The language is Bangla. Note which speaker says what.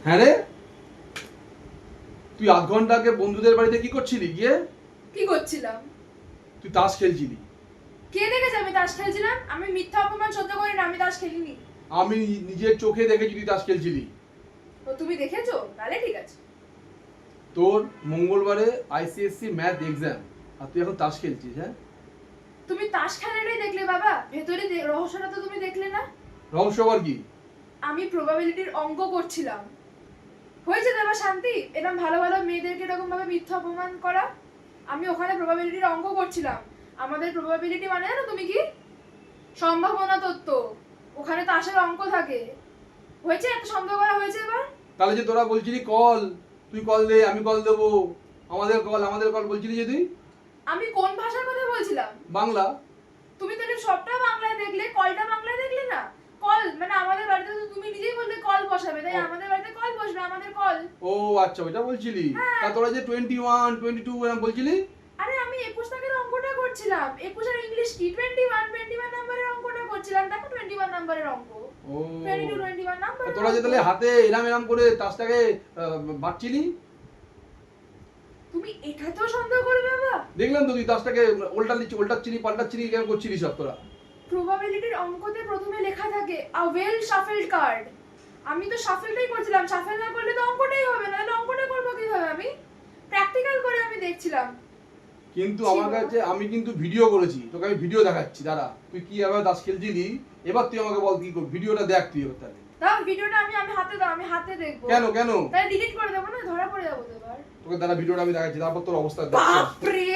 Speaker 1: হ্যাঁ রে, তুই আধ ঘন্টা আগে বন্ধুদের বাড়িতে কি করছিলি গিয়ে?
Speaker 2: কি করছিলাম?
Speaker 1: তুই তাস খেলছিলি।
Speaker 2: কে দেখেছে আমি তাস খেলছিলাম? আমি মিথ্যা অপমান সহ্য করি না, আমি তাস খেলিনি।
Speaker 1: আমি নিজের চোখে দেখেছি তুই তাস খেলছিলি।
Speaker 2: ও তুমি দেখেছো? তাহলে ঠিক আছে।
Speaker 1: তোর মঙ্গলবারে আইসিএসসি ম্যাথ এক্সাম আর তুই এখন তাস খেলছিস? হ্যাঁ,
Speaker 2: তুমি তাস খেলাটাই দেখলে বাবা, ভেতরে রহস্যটা তো তুমি দেখলে না।
Speaker 1: রহস্য আবার কি?
Speaker 2: আমি প্রবাবিলিটির অঙ্ক করছিলাম। হয়েছে দেবা শান্তি, এরকম ভালো ভালো মেয়েদেরকে এরকম ভাবে মিথ্যা অপমান করা। আমি ওখানে প্রবাবিলিটির অঙ্ক করছিলাম। আমাদের প্রবাবিলিটি মানে জানো তুমি কি? সম্ভাবনা তত্ত্ব। ওখানে তাসের অঙ্ক থাকে। হয়েছে, এত সন্দেহ করা হয়েছে এবার?
Speaker 1: তাহলে যে তোরা বলছিলি কল, তুই কল দে আমি কল দেবো, আমাদের কল বলছিলি যে তুই
Speaker 2: আমি কোন ভাষার কথা বলছিলাম?
Speaker 1: বাংলা।
Speaker 2: তুমি তাহলে সবটা বাংলায় দেখলে, কলটা বাংলায় দেখলে না? কল মানে আমাদের বাড়িতে তো তুমি নিজেই বললে কল বসাবে, তাই আমাদের বাড়িতে কল বসবে, আমাদের কল।
Speaker 1: ও আচ্ছা, ওইটা বলছিলি।
Speaker 2: হ্যাঁ।
Speaker 1: তা তোরা যে 21 22 এরকম বলছিলি।
Speaker 2: আরে আমি 21 দাগের অঙ্কটা করছিলাম। 21 আর ইংলিশ কি 21 নাম্বারের অঙ্কটা করছিলাম। দেখো 21 নাম্বারের অঙ্ক।
Speaker 1: ও
Speaker 2: 21 নাম্বার।
Speaker 1: তোরা যে তাহলে হাতে এরাম করে তাসটাকে বাঁটছিলি।
Speaker 2: তুমি এটাতেও সন্দেহ করবে বাবা?
Speaker 1: দেখলাম তো তুই তাসটাকে উল্টাচ্ছিলি পাল্টাচ্ছিলি, কেমন করছিলি সব তোরা।
Speaker 2: প্রবাবিলিটির অঙ্কতে প্রথমে লেখা থাকে আ ওয়েল শাফেলড কার্ড। আমি তো শাফেলটাই করছিলাম, শাফেল না করলে তো অঙ্কটাই হবে না, তাহলে অঙ্কটা করবো কিভাবে আমি? প্র্যাকটিক্যাল করে আমি দেখছিলাম।
Speaker 1: কিন্তু আমার কাছে, আমি কিন্তু ভিডিও করেছি, তোকে আমি ভিডিও দেখাচ্ছি, দাঁড়া। তুই কি এবার তাস খেলছিলি, এবার তুই আমাকে বল কি করবি, ভিডিওটা দেখ তুই এবার তাহলে।
Speaker 2: দাও ভিডিওটা, আমি আমি হাতে দাও, আমি হাতে দেখবো।
Speaker 1: কেন
Speaker 2: তাহলে ডিলিট করে দেবো না, ধরা পড়ে যাবো তো এবার।
Speaker 1: তোকে দাঁড়া, ভিডিওটা আমি দেখাচ্ছি, তারপর তোর অবস্থা দেখ।
Speaker 2: বাপরে